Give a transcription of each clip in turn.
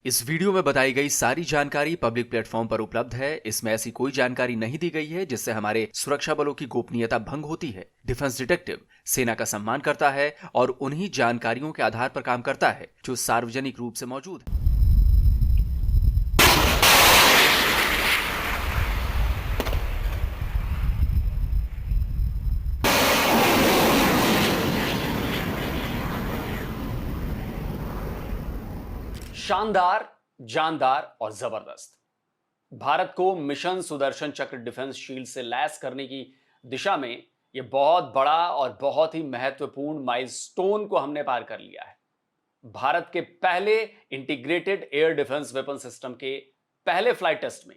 इस वीडियो में बताई गई सारी जानकारी पब्लिक प्लेटफॉर्म पर उपलब्ध है। इसमें ऐसी कोई जानकारी नहीं दी गई है जिससे हमारे सुरक्षा बलों की गोपनीयता भंग होती है। डिफेंस डिटेक्टिव सेना का सम्मान करता है और उन्हीं जानकारियों के आधार पर काम करता है जो सार्वजनिक रूप से मौजूद है। शानदार, जानदार और जबरदस्त। भारत को मिशन सुदर्शन चक्र डिफेंस शील्ड से लैस करने की दिशा में यह बहुत बड़ा और बहुत ही महत्वपूर्ण माइलस्टोन को हमने पार कर लिया है। भारत के पहले integrated air defence weapon system के पहले फ्लाइट टेस्ट में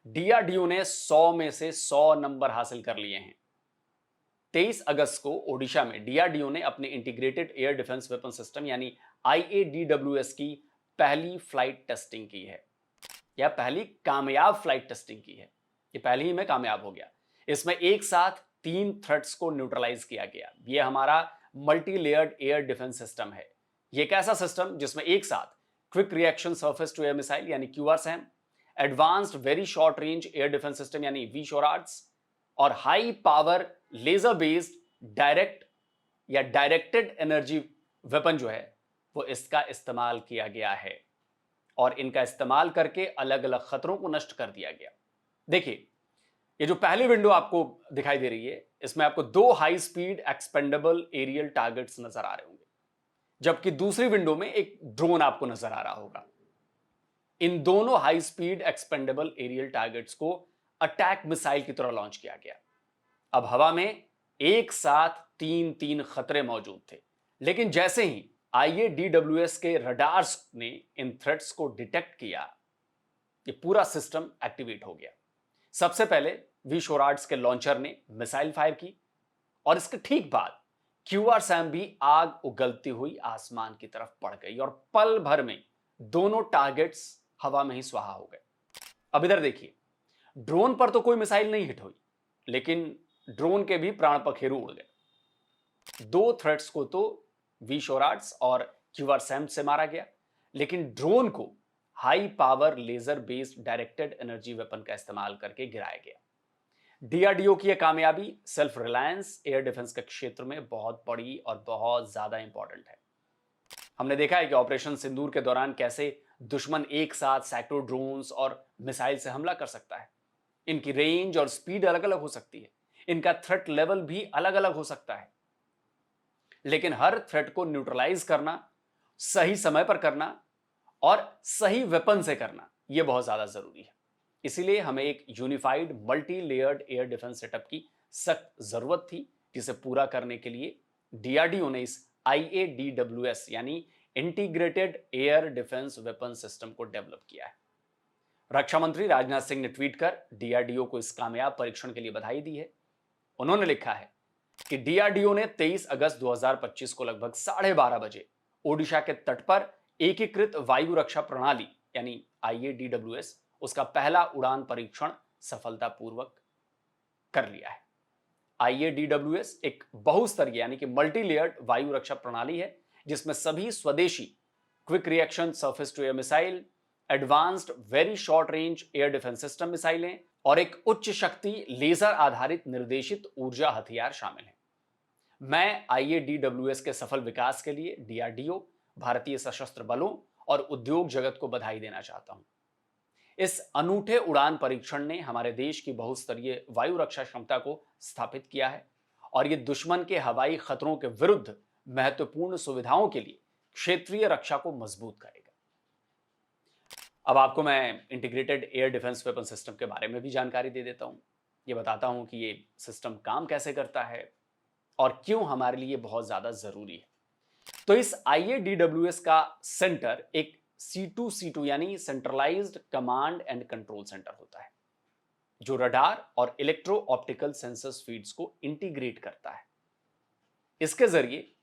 डीआरडीओ ने 100 में से 100 नंबर हासिल कर लिए हैं। 23 अगस्त को ओडिशा में डीआरडीओ ने अपने integrated air defence weapon system यानी आईएडीडब्ल्यूएस की पहली फ्लाइट टेस्टिंग की है, या पहली कामयाब फ्लाइट टेस्टिंग की है। ये पहली ही में कामयाब हो गया। इसमें एक साथ 3 थ्रेट्स को न्यूट्रलाइज किया गया। ये हमारा multi layered air defence system है। ये एक ऐसा सिस्टम जिसमें एक साथ quick reaction surface to air missile यानी QRSAM, advanced very short range air defence system यानी वीशोराड्स और high power laser based direct या डायरेक्टेड एनर्जी वेपन जो है वो इसका इस्तेमाल किया गया है और इनका इस्तेमाल करके अलग अलग खतरों को नष्ट कर दिया गया। देखिए, ये जो पहली विंडो आपको दिखाई दे रही है, इसमें आपको 2 high speed expendable aerial targets नजर आ रहे होंगे, जबकि दूसरी विंडो में एक ड्रोन आपको नजर आ रहा होगा। इन दोनों high speed expendable aerial targets को अटैक मिसाइल की तरह लॉन्च किया गया। अब हवा में एक साथ 3 खतरे मौजूद थे, लेकिन जैसे ही आईएडीडब्ल्यूएस के रडार्स ने इन थ्रेट्स को डिटेक्ट किया, ये पूरा सिस्टम एक्टिवेट हो गया। सबसे पहले वीशोराड्स के लॉन्चर ने मिसाइल फायर की और इसके ठीक बाद क्यूआरसैम भी आग उगलती हुई आसमान की तरफ बढ़ गई और पल भर में दोनों टारगेट्स हवा में ही स्वाहा हो गए। अब इधर देखिए, ड्रोन पर तो कोई मिसाइल नहीं हिट हुई, लेकिन ड्रोन के भी प्राण पखेरु उड़ गए। 2 थ्रेट्स को तो वीशोराड्स और क्यूआरसैम से मारा गया, लेकिन ड्रोन को high power laser based directed energy weapon का इस्तेमाल करके गिराया गया। डीआरडीओ की यह कामयाबी सेल्फ रिलायंस एयर डिफेंस के क्षेत्र में बहुत बड़ी और बहुत ज्यादा इंपॉर्टेंट है। हमने देखा है कि ऑपरेशन सिंदूर के दौरान कैसे दुश्मन एक साथ सैकड़ों ड्रोन्स और मिसाइल से हमला कर सकता है। इनकी रेंज और स्पीड अलग अलग हो सकती है, इनका थ्रेट लेवल भी अलग अलग हो सकता है, लेकिन हर थ्रेट को न्यूट्रलाइज करना, सही समय पर करना और सही वेपन से करना, यह बहुत ज्यादा जरूरी है। इसीलिए हमें एक unified multi layered air defence setup की सख्त जरूरत थी, जिसे पूरा करने के लिए डीआरडीओ ने इस आईएडीडब्ल्यूएस यानी integrated air defence weapon system को डेवलप किया है। रक्षा मंत्री राजनाथ सिंह ने ट्वीट कर डीआरडीओ को इस कामयाब परीक्षण के लिए बधाई दी है। उन्होंने लिखा है कि डीआरडीओ ने 23 अगस्त 2025 को लगभग 12:30 बजे ओडिशा के तट पर एकीकृत वायु रक्षा प्रणाली यानी आईएडीडब्ल्यूएस उसका पहला उड़ान परीक्षण सफलतापूर्वक कर लिया है। आईएडीडब्ल्यूएस एक बहुस्तरीय यानी कि मल्टी लेयर्ड वायु रक्षा प्रणाली है, जिसमें सभी स्वदेशी quick reaction surface to air missile, advanced very short range air defence system मिसाइलें और एक उच्च शक्ति लेजर आधारित निर्देशित ऊर्जा हथियार शामिल हैं। मैं आईएडीडब्ल्यूएस के सफल विकास के लिए डीआरडीओ, भारतीय सशस्त्र बलों और उद्योग जगत को बधाई देना चाहता हूं। इस अनूठे उड़ान परीक्षण ने हमारे देश की बहुस्तरीय वायु रक्षा क्षमता को स्थापित किया है और यह दुश्मन के हवाई खतरों के विरुद्ध महत्वपूर्ण सुविधाओं के लिए क्षेत्रीय रक्षा को मजबूत करेगा। अब आपको मैं integrated air defence weapon system के बारे में भी जानकारी दे देता हूं। ये बताता हूं कि ये सिस्टम काम कैसे करता है और क्यों हमारे लिए बहुत ज्यादा जरूरी है। तो इस आईएडीडब्ल्यूएस का सेंटर एक C2C2 यानी centralised command and control centre होता है, जो रडार और इलेक्ट्रो ऑप्टिकल सेंसर्स फीड्स को इंटीग्रेट करता है। इसके जरिए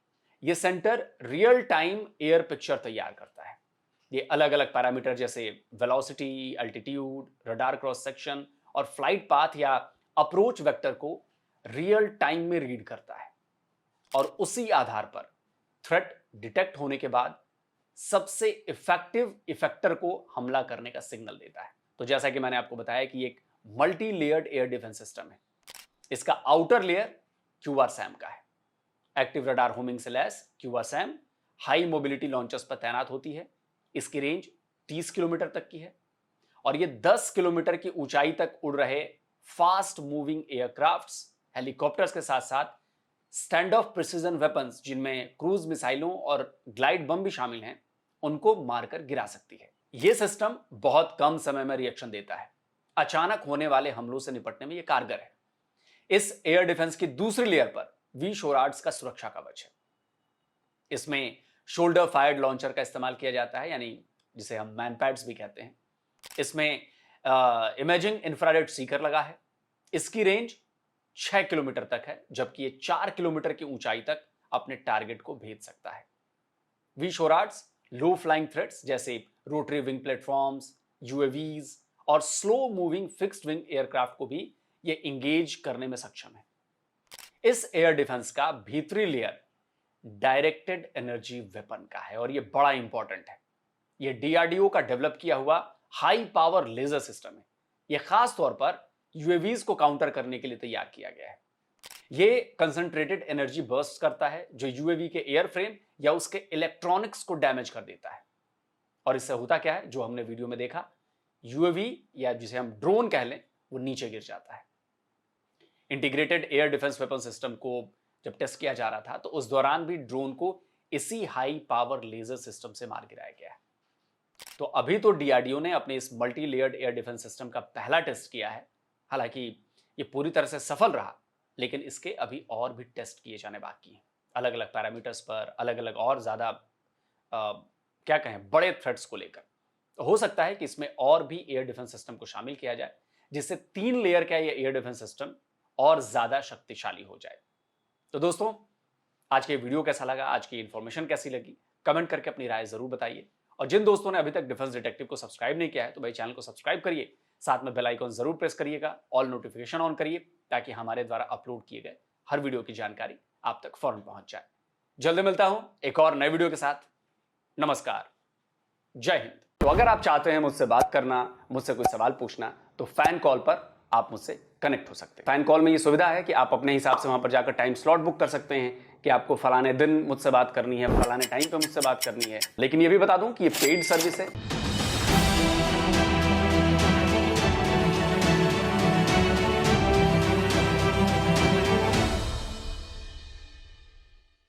यह centre real time air picture तैयार करता है। ये अलग अलग पैरामीटर जैसे velocity, altitude, radar cross section और फ्लाइट पाथ या अप्रोच वेक्टर को रियल टाइम में रीड करता है और उसी आधार पर थ्रेट डिटेक्ट होने के बाद सबसे इफेक्टिव इफेक्टर को हमला करने का सिग्नल देता है। तो जैसा कि मैंने आपको बताया कि एक multi layered air defence system है। इसका आउटर लेयर QRSAM का है। एक्टिव रडार होमिंग से lace QRSAM high mobility launchers पर तैनात होती है। इसकी रेंज 30 किलोमीटर तक की है और ये 10 किलोमीटर की ऊंचाई तक उड़ रहे फास्ट मूविंग एयरक्राफ्ट्स, हेलीकॉप्टर्स के साथ साथ स्टैंड ऑफ प्रिसीजन वेपन्स, जिनमें क्रूज मिसाइलों और ग्लाइड बम भी शामिल हैं, उनको मारकर गिरा सकती है। यह सिस्टम बहुत कम समय में रिएक्शन देता है। अचानक होने वाले हमलों से निपटने में यह कारगर है। इस एयर डिफेंस की दूसरी लेयर पर V-SHORAD का सुरक्षा कवच है। इसमें शोल्डर फायर्ड लॉन्चर का इस्तेमाल किया जाता है, यानी जिसे हम मैनपैड्स भी कहते हैं। इसमें इमेजिंग इंफ्रारेड सीकर लगा है। इसकी रेंज 6 किलोमीटर तक है, जबकि ये 4 किलोमीटर की ऊंचाई तक अपने टारगेट को भेज सकता है। V-SHORAD लो फ्लाइंग थ्रेट्स जैसे रोटरी विंग प्लेटफॉर्म्स, UAVs और slow moving fixed wing aircraft को भी ये इंगेज करने में सक्षम है। इस एयर डिफेंस का भीतरी लेयर डायरेक्टेड एनर्जी वेपन का है और यह बड़ा इंपॉर्टेंट है। यह DRDO का डेवलप किया हुआ हाई पावर लेजर सिस्टम है। यह खास तौर पर UAVs को काउंटर करने के लिए तैयार किया गया है। यह कंसंट्रेटेड एनर्जी बर्स्ट करता है जो UAV के एयरफ्रेम या उसके इलेक्ट्रॉनिक्स को डैमेज कर देता है। और इससे होता क्या है, जो हमने वीडियो में देखा, UAV या जिसे हम ड्रोन कह लें, वो नीचे गिर जाता है। Integrated air defence weapon system को जब टेस्ट किया जा रहा था तो उस दौरान भी ड्रोन को इसी हाई पावर लेजर सिस्टम से मार गिराया गया है। तो अभी तो DRDO ने अपने इस multi layered air defence system का पहला टेस्ट किया है। हालांकि ये पूरी तरह से सफल रहा, लेकिन इसके अभी और भी टेस्ट किए जाने बाकी हैं, अलग अलग पैरामीटर्स पर, अलग अलग और ज्यादा क्या कहें, बड़े थ्रेट्स को लेकर। तो हो सकता है कि इसमें और भी एयर डिफेंस सिस्टम को शामिल किया जाए, जिससे 3 लेयर का ये एयर डिफेंस सिस्टम और ज्यादा शक्तिशाली हो जाए। तो दोस्तों, आज के वीडियो कैसा लगा, आज की इंफॉर्मेशन कैसी लगी, कमेंट करके अपनी राय जरूर बताइए। और जिन दोस्तों ने अभी तक डिफेंस डिटेक्टिव को सब्सक्राइब नहीं किया है तो भाई चैनल को सब्सक्राइब करिए, साथ में बेल आइकन जरूर प्रेस करिएगा, ऑल नोटिफिकेशन ऑन करिए, ताकि हमारे द्वारा अपलोड किए गए हर वीडियो की जानकारी आप तक फौरन पहुंच जाए। जल्दी मिलता हूं एक और नए वीडियो के साथ। नमस्कार, जय हिंद। तो अगर आप चाहते हैं मुझसे बात करना, मुझसे कोई सवाल पूछना, तो फैन कॉल पर आप मुझसे कनेक्ट हो सकते हैं। फैन कॉल में ये सुविधा है कि आप अपने हिसाब से वहां पर जाकर टाइम स्लॉट बुक कर सकते हैं कि आपको फलाने दिन मुझसे बात करनी है, फलाने टाइम पे मुझसे बात करनी है। लेकिन ये भी बता दूं कि ये पेड सर्विस है।